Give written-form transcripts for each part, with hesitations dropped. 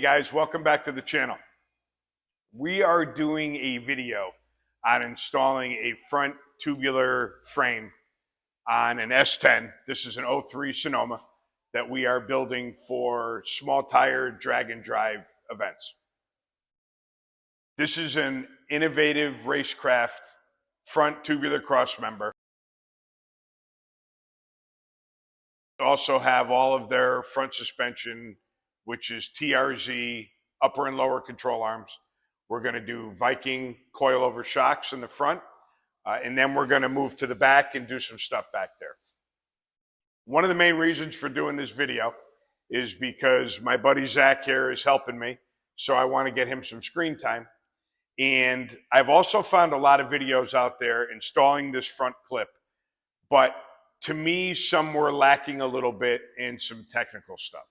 guys, welcome back to the channel. We are doing a video on installing a front tubular frame on an S10. This is an 03 Sonoma that we are building for small tire drag and drive events. This is an Innovative Racecraft front tubular cross member. Also have all of their front suspension, which is TRZ, upper and lower control arms. We're going to do Viking coilover shocks in the front, and then we're going to move to the back and do some stuff back there. One of the main reasons for doing this video is because my buddy Zach here is helping me, so I want to get him some screen time. And I've also found a lot of videos out there installing this front clip, but to me, some were lacking a little bit in some technical stuff.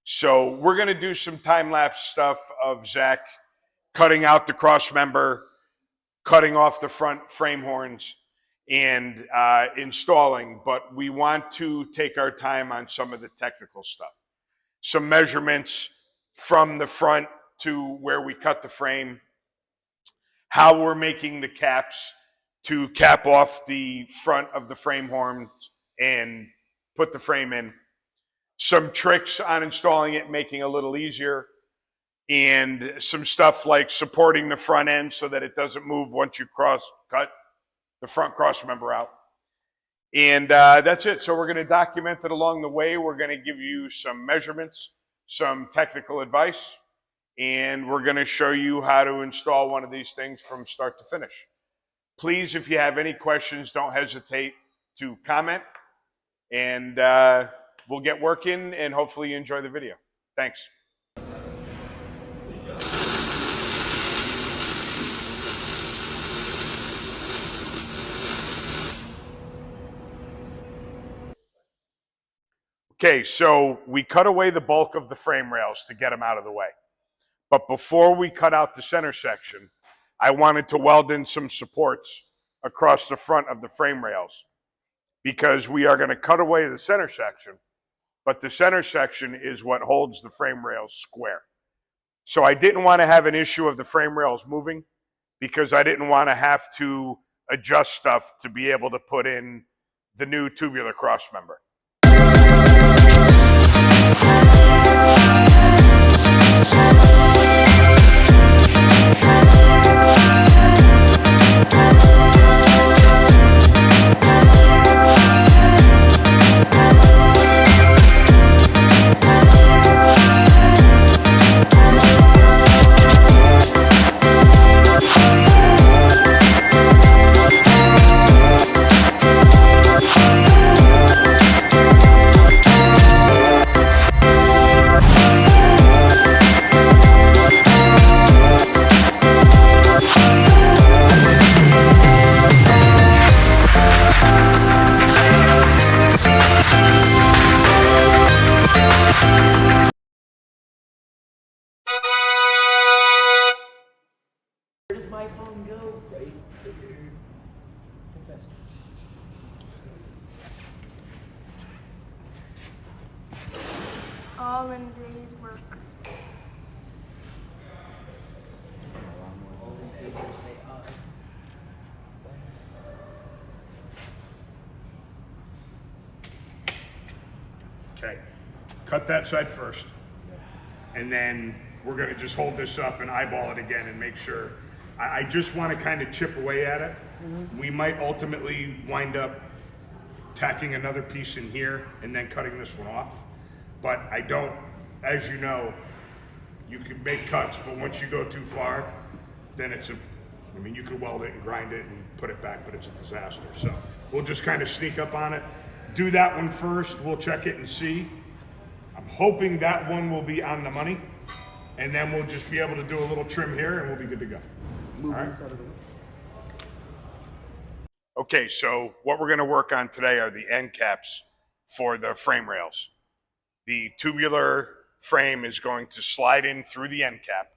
So we're going to do some time-lapse stuff of Zach cutting out the cross member, cutting off the front frame horns, and installing. But we want to take our time on some of the technical stuff. Some measurements from the front to where we cut the frame, how we're making the caps to cap off the front of the frame horns and put the frame in. Some tricks on installing it, making it a little easier, and some stuff like supporting the front end so that it doesn't move once you cut the front cross member out. And that's it. So we're going to document it along the way. We're going to give you some measurements, some technical advice, and we're going to show you how to install one of these things from start to finish. Please, if you have any questions, don't hesitate to comment, and we'll get working, and hopefully you enjoy the video. Thanks. Okay, so we cut away the bulk of the frame rails to get them out of the way. But before we cut out the center section, I wanted to weld in some supports across the front of the frame rails, because we are going to cut away the center section, but the center section is what holds the frame rails square. So I didn't want to have an issue of the frame rails moving, because I didn't want to have to adjust stuff to be able to put in the new tubular cross member. Where does my phone go? Right here. Confess. All in a day's work. All in favor say aye. Okay, cut that side first, and then we're going to just hold this up and eyeball it again and make sure. I just want to kind of chip away at it. We might ultimately wind up tacking another piece in here and then cutting this one off, but I don't, as you know, you can make cuts, but once you go too far, then I mean, you could weld it and grind it and put it back, but it's a disaster. So we'll just kind of sneak up on it. Do that one first, we'll check it and see. I'm hoping that one will be on the money, and then we'll just be able to do a little trim here and we'll be good to go. Move All right. this out of the way. Okay, so what we're going to work on today are the end caps for the frame rails. The tubular frame is going to slide in through the end cap,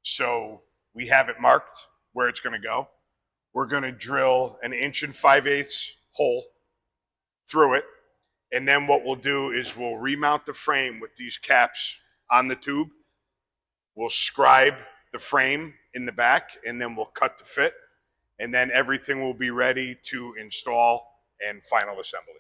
so we have it marked where it's going to go. We're going to drill an 1 5/8 hole through it, and then what we'll do is we'll remount the frame with these caps on the tube, We'll scribe the frame in the back, and then we'll cut to fit, and then everything will be ready to install and final assembly.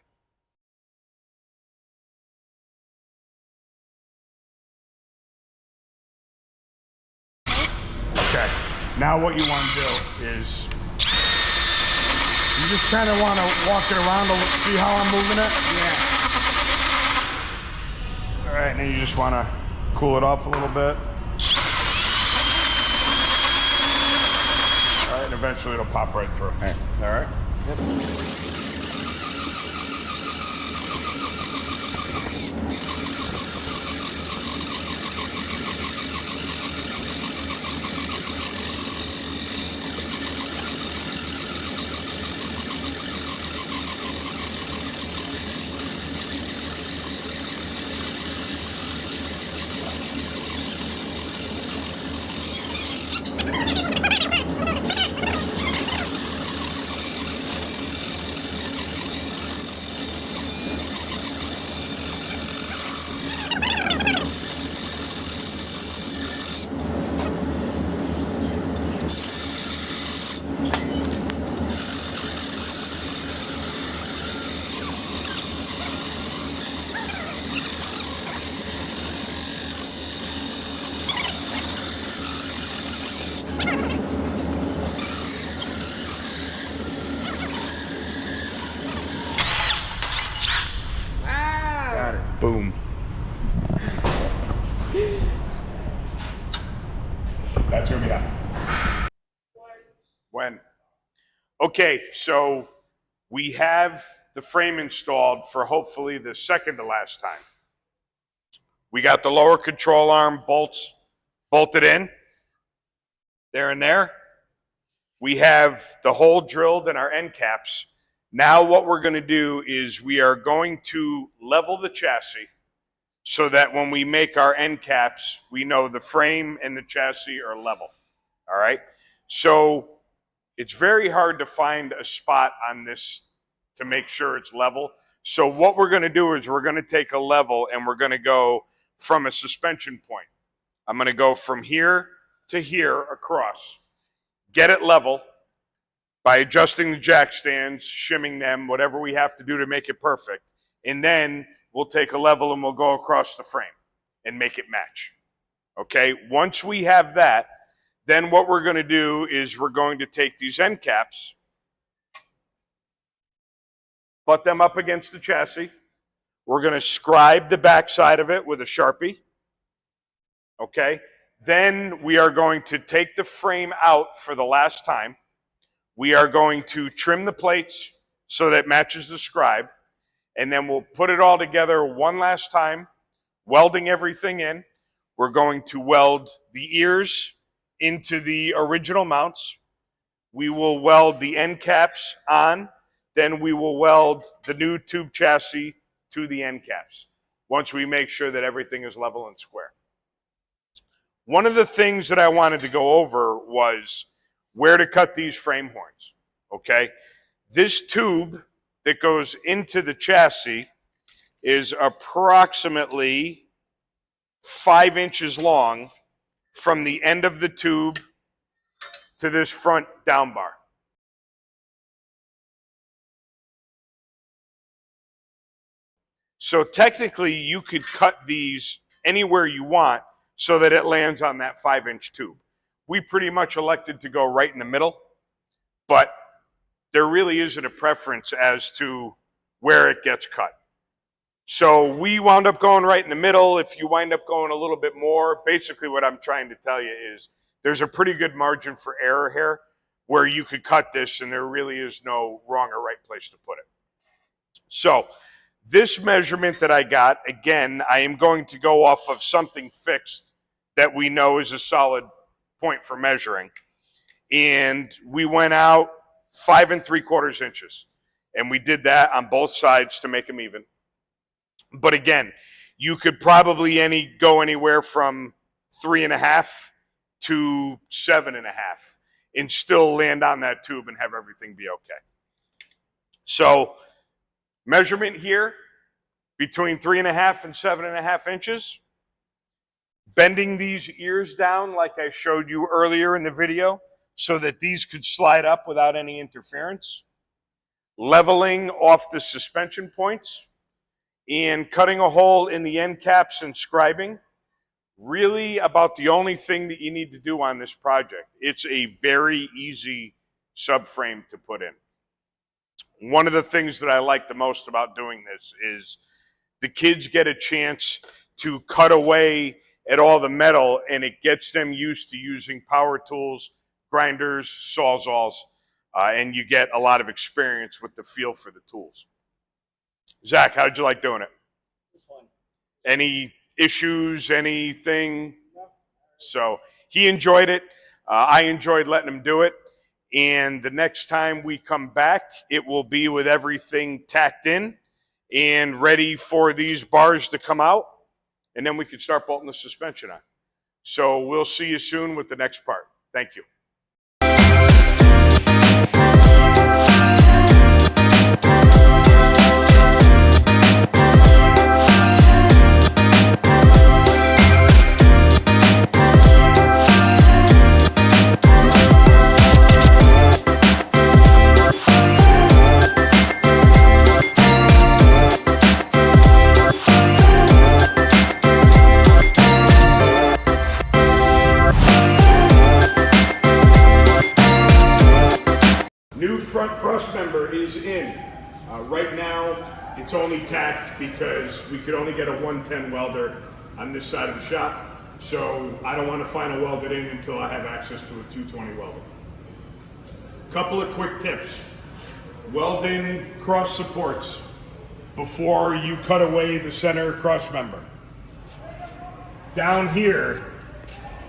Okay, now what you want to do is you just kind of want to walk it around, see how I'm moving it? Yeah. All right, and then you just want to cool it off a little bit. All right, and eventually it'll pop right through. All right? Yep. Got it. Boom. That's gonna be hot. When? Okay, so we have the frame installed for hopefully the second to last time. We got the lower control arm bolts bolted in, there and there. We have the hole drilled in our end caps. Now what we're going to do is we are going to level the chassis so that when we make our end caps, we know the frame and the chassis are level. All right? So it's very hard to find a spot on this to make sure it's level. So what we're going to do is we're going to take a level and we're going to go from a suspension point. I'm going to go from here to here across. Get it level by adjusting the jack stands, shimming them, whatever we have to do to make it perfect. And then we'll take a level and we'll go across the frame and make it match. Okay, once we have that, then what we're going to do is we're going to take these end caps, butt them up against the chassis. We're going to scribe the back side of it with a Sharpie. Okay, then we are going to take the frame out for the last time. We are going to trim the plates so that it matches the scribe, and then we'll put it all together one last time, welding everything in. We're going to weld the ears into the original mounts. We will weld the end caps on. Then we will weld the new tube chassis to the end caps once we make sure that everything is level and square. One of the things that I wanted to go over was where to cut these frame horns, okay? This tube that goes into the chassis is approximately 5 inches long from the end of the tube to this front down bar. So technically you could cut these anywhere you want so that it lands on that 5-inch tube. We pretty much elected to go right in the middle, but there really isn't a preference as to where it gets cut. So we wound up going right in the middle. If you wind up going a little bit more, basically what I'm trying to tell you is there's a pretty good margin for error here where you could cut this and there really is no wrong or right place to put it. So this measurement that I got, again, I am going to go off of something fixed that we know is a solid point for measuring. And we went out 5 3/4 inches. And we did that on both sides to make them even. But again, you could probably go anywhere from 3.5 to 7.5 and still land on that tube and have everything be okay. So measurement here between 3.5 and 7.5 inches. bending these ears down like I showed you earlier in the video so that these could slide up without any interference, leveling off the suspension points, and cutting a hole in the end caps and scribing. Really about the only thing that you need to do on this project. It's a very easy subframe to put in. One of the things that I like the most about doing this is the kids get a chance to cut away at all the metal, and it gets them used to using power tools, grinders, sawzalls, and you get a lot of experience with the feel for the tools. Zach, how'd you like doing it? It was fun. Any issues, anything? No. So he enjoyed it. I enjoyed letting him do it. And the next time we come back, it will be with everything tacked in and ready for these bars to come out. And then we can start bolting the suspension on. So we'll see you soon with the next part. Thank you. New front cross member is in. Right now, it's only tacked because we could only get a 110 welder on this side of the shop. So I don't want to final weld it in until I have access to a 220 welder. Couple of quick tips. Weld in cross supports before you cut away the center cross member. Down here,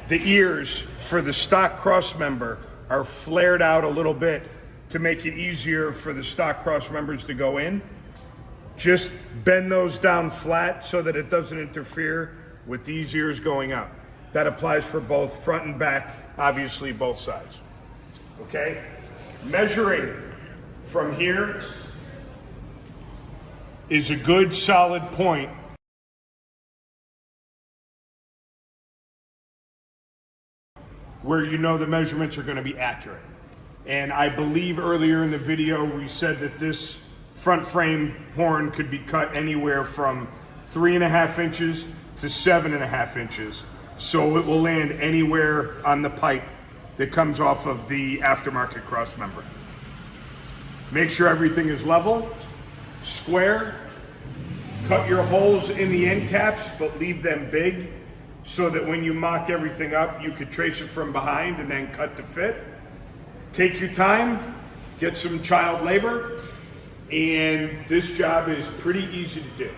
the ears for the stock cross member are flared out a little bit to make it easier for the stock cross members to go in. Just bend those down flat so that it doesn't interfere with these ears going up. That applies for both front and back, obviously both sides. Okay? Measuring from here is a good solid point where you know the measurements are going to be accurate. And I believe earlier in the video we said that this front frame horn could be cut anywhere from 3.5 inches to 7.5 inches. So it will land anywhere on the pipe that comes off of the aftermarket cross member. Make sure everything is level, square. Cut your holes in the end caps, but leave them big so that when you mock everything up, you could trace it from behind and then cut to fit. Take your time, get some child labor, and this job is pretty easy to do.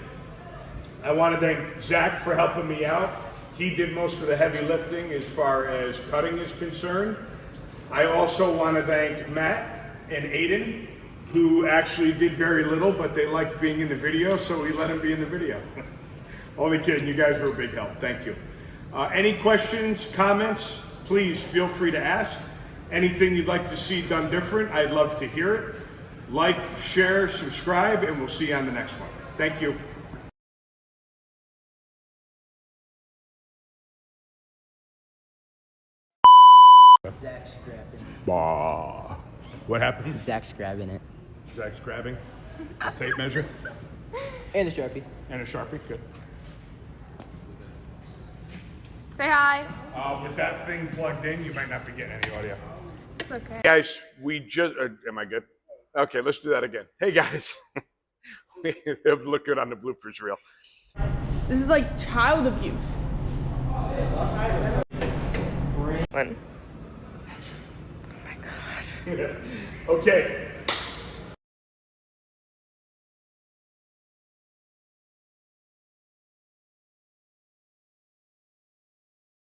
I want to thank Zach for helping me out. He did most of the heavy lifting as far as cutting is concerned. I also want to thank Matt and Aiden, who actually did very little, but they liked being in the video, so we let them be in the video. Only kidding, you guys were a big help. Thank you. Any questions, comments, please feel free to ask. Anything you'd like to see done different, I'd love to hear it. Like, share, subscribe, and we'll see you on the next one. Thank you. Zach's grabbing. Bah. What happened? Zach's grabbing it. Zach's grabbing a tape measure And a Sharpie. and a Sharpie. Good. Say hi. With that thing plugged in, you might not be getting any audio. It's okay. Guys, we just, am I good? Okay, let's do that again. Hey guys. It'll look good on the bloopers reel. This is like child abuse. One. Oh my god. Okay,